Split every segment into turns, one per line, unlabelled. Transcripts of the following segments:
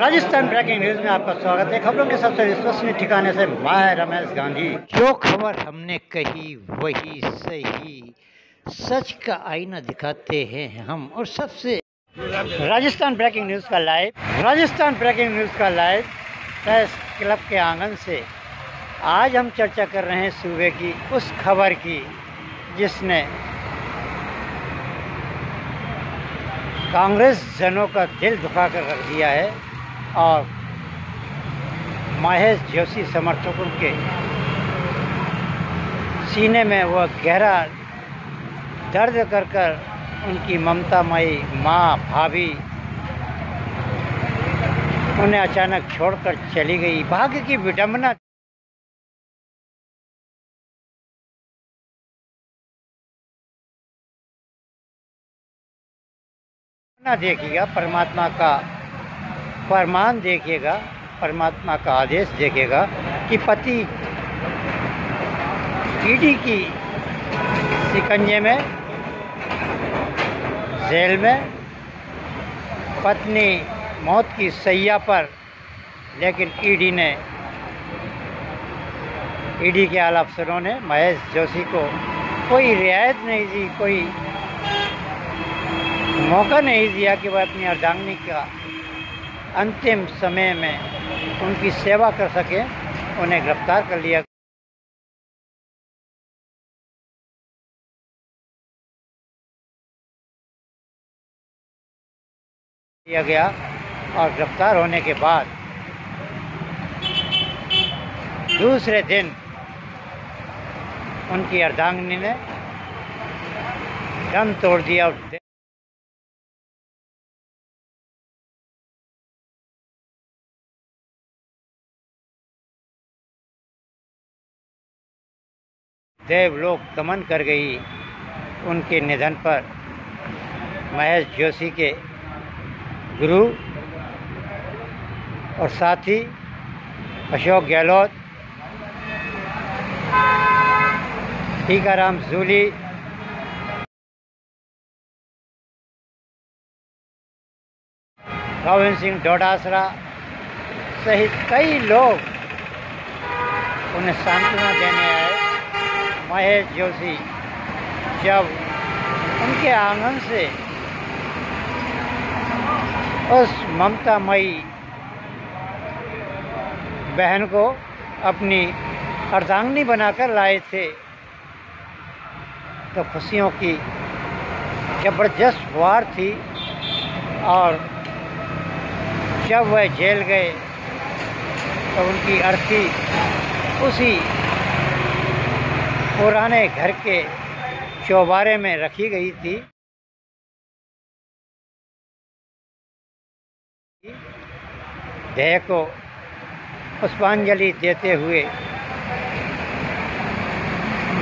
Rajasthan breaking news में आपका स्वागत है। खबरों के सबसे विश्वसनीय ठिकाने से मैं रमेश गांधी। जो खबर हमने कही वही सही, सच का आईना दिखाते हैं हम। और सबसे राजस्थान ब्रेकिंग न्यूज का लाइव प्रेस क्लब के आंगन से आज हम चर्चा कर रहे हैं सूबे की उस खबर की जिसने कांग्रेस जनों का दिल दुखा कर रख दिया है और महेश जोशी समर्थकों के सीने में वह गहरा दर्द कर उनकी ममतामयी माँ भाभी उन्हें अचानक छोड़कर चली गई। भाग्य की विडंबना देखिएगा, परमात्मा का फरमान देखिएगा, परमात्मा का आदेश देखिएगा कि पति ईडी की शिकंजे में, जेल में, पत्नी मौत की सैया पर, लेकिन ईडी के आला अफसरों ने महेश जोशी को कोई रियायत नहीं दी, कोई मौका नहीं दिया कि वह अपनी अर्धांगिनी का अंतिम समय में उनकी सेवा कर सके। उन्हें गिरफ्तार कर लिया गया और गिरफ्तार होने के बाद दूसरे दिन उनकी अर्धांगिनी ने दम तोड़ दिया और देवलोक गमन कर गई। उनके निधन पर महेश जोशी के गुरु और साथी अशोक गहलोत, टीकाराम जूली, गोविंद सिंह डोडासरा सहित कई लोग उन्हें सांत्वना देने आए। महेश जोशी जब उनके आंगन से उस ममतामयी बहन को अपनी अर्धांगिनी बनाकर लाए थे तो खुशियों की जबरदस्त फुहार थी। और जब वह जेल गए तो उनकी अर्थी उसी पुराने घर के चौबारे में रखी गई थी। देह को पुष्पांजलि देते हुए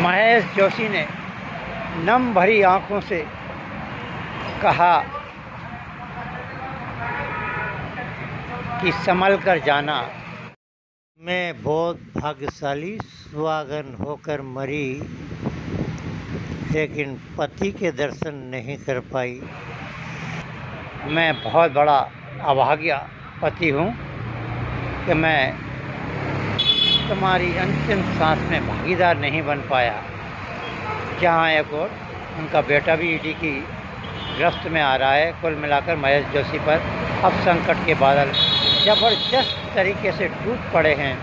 महेश जोशी ने नम भरी आंखों से कहा कि संभल कर जाना। मैं बहुत भाग्यशाली सुहागन होकर मरी, लेकिन पति के दर्शन नहीं कर पाई। मैं बहुत बड़ा अभाग्य पति हूँ कि मैं तुम्हारी अंतिम सांस में भागीदार नहीं बन पाया। जहाँ एक और उनका बेटा भी ईडी की गिरफ्त में आ रहा है। कुल मिलाकर महेश जोशी पर अब संकट के बादल जबरदस्त तरीके से टूट पड़े हैं।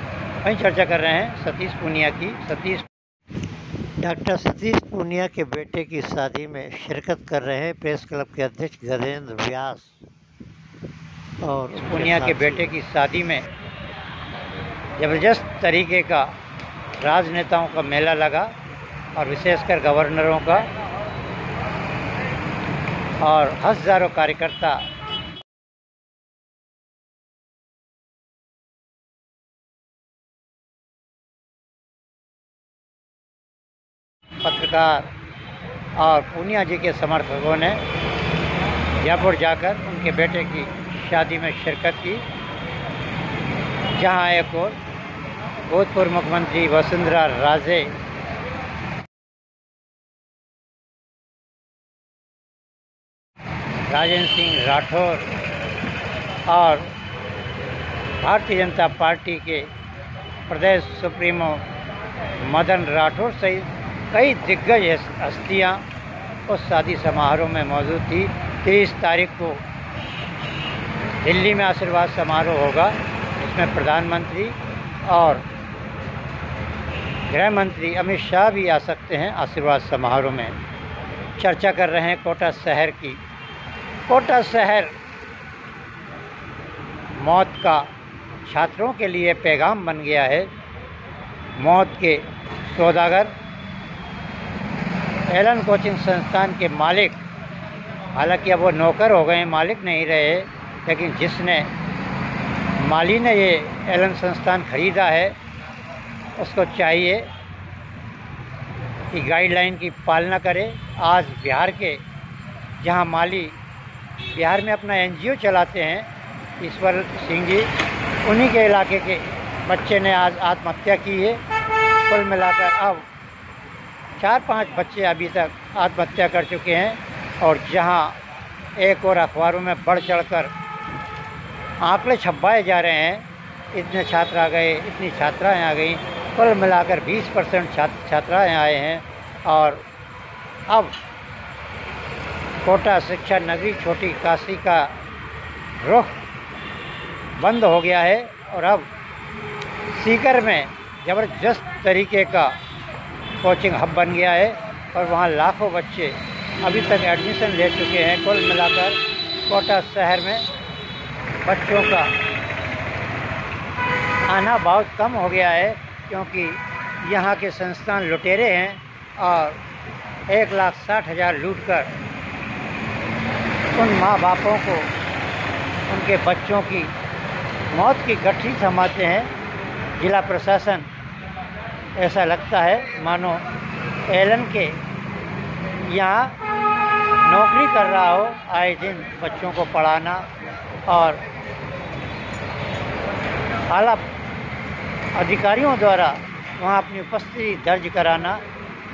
वहीं चर्चा कर रहे हैं सतीश पूनिया की। डॉक्टर सतीश पूनिया के बेटे की शादी में शिरकत कर रहे हैं प्रेस क्लब के अध्यक्ष गजेंद्र व्यास। और पूनिया के बेटे की शादी में जबरदस्त तरीके का राजनेताओं का मेला लगा और विशेषकर गवर्नरों का, और हजारों कार्यकर्ता पत्रकार और पूनिया जी के समर्थकों ने जयपुर जाकर उनके बेटे की शादी में शिरकत की, जहां एक और भूतपूर्व मुख्यमंत्री वसुंधरा राजे राजेंद्र सिंह राठौर और भारतीय जनता पार्टी के प्रदेश सुप्रीमो मदन राठौर सहित कई दिग्गज हस्तियां उस शादी समारोह में मौजूद थी। 30 तारीख को दिल्ली में आशीर्वाद समारोह होगा, इसमें प्रधानमंत्री और गृह मंत्री अमित शाह भी आ सकते हैं। आशीर्वाद समारोह में चर्चा कर रहे हैं कोटा शहर की। कोटा शहर मौत का छात्रों के लिए पैगाम बन गया है। मौत के सौदागर एलन कोचिंग संस्थान के मालिक, हालांकि अब वो नौकर हो गए, मालिक नहीं रहे, लेकिन जिसने माली ने ये एलन संस्थान खरीदा है उसको चाहिए कि गाइडलाइन की पालना करे। आज बिहार के जहां माली बिहार में अपना एनजीओ चलाते हैं, ईश्वर सिंह जी, उन्हीं के इलाके के बच्चे ने आज आत्महत्या की है। कुल मिलाकर अब 4-5 बच्चे अभी तक आत्महत्या कर चुके हैं। और जहां एक और अखबारों में बढ़ चढ़कर आंकड़े छपवाए जा रहे हैं, इतने छात्र आ गए, इतनी छात्राएं आ गई, कुल मिलाकर 20% छात्राएं आए हैं। और अब कोटा शिक्षा नगरी छोटी काशी का रुख बंद हो गया है और अब सीकर में ज़बरदस्त तरीके का कोचिंग हब बन गया है और वहाँ लाखों बच्चे अभी तक एडमिशन ले चुके हैं। कुल मिलाकर कोटा शहर में बच्चों का आना बहुत कम हो गया है, क्योंकि यहाँ के संस्थान लुटेरे हैं और 1,60,000 लूटकर उन माँ बापों को उनके बच्चों की मौत की गठरी थमाते हैं। जिला प्रशासन ऐसा लगता है मानो एलन के यहाँ नौकरी कर रहा हो, आए दिन बच्चों को पढ़ाना और आला अधिकारियों द्वारा वहाँ अपनी उपस्थिति दर्ज कराना।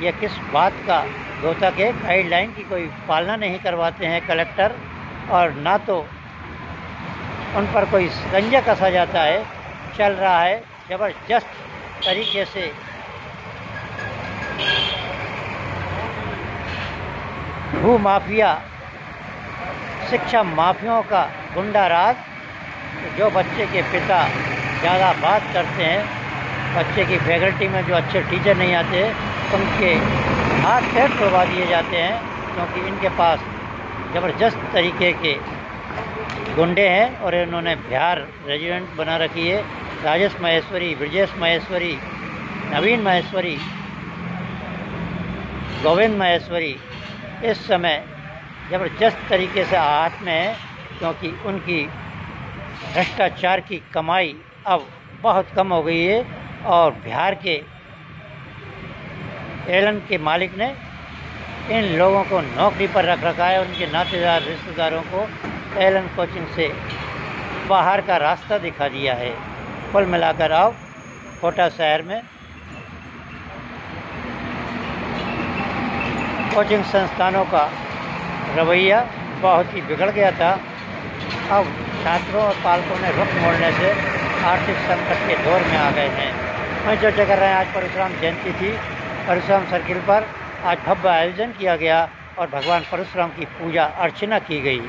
यह किस बात का द्योतक है? गाइडलाइन की कोई पालना नहीं करवाते हैं कलेक्टर, और ना तो उन पर कोई शिकंजा कसा जाता है। चल रहा है ज़बरदस्त तरीके से भू माफिया, शिक्षा माफियाओं का गुंडा राज। जो बच्चे के पिता ज़्यादा बात करते हैं, बच्चे की फैकल्टी में जो अच्छे टीचर नहीं आते, उनके हाथ पैर तोड़वा दिए जाते हैं, क्योंकि इनके पास ज़बरदस्त तरीके के गुंडे हैं और इन्होंने बिहार रेजिडेंट बना रखी है। राजेश महेश्वरी, ब्रजेश महेश्वरी, नवीन महेश्वरी, गोविंद महेश्वरी इस समय ज़बरदस्त तरीके से हाथ में है, क्योंकि उनकी भ्रष्टाचार की कमाई अब बहुत कम हो गई है और बिहार के एलन के मालिक ने इन लोगों को नौकरी पर रख रखा है। उनके नातेदार रिश्तेदारों को एलन कोचिंग से बाहर का रास्ता दिखा दिया है। कुल मिलाकर अब कोटा शहर में कोचिंग संस्थानों का रवैया बहुत ही बिगड़ गया था। अब छात्रों और पालकों ने रुख मोड़ने से आर्थिक संकट के दौर में आ गए हैं। वहीं चर्चा कर रहे हैं, आज परशुराम जयंती थी। परशुराम सर्किल पर आज भव्य आयोजन किया गया और भगवान परशुराम की पूजा अर्चना की गई।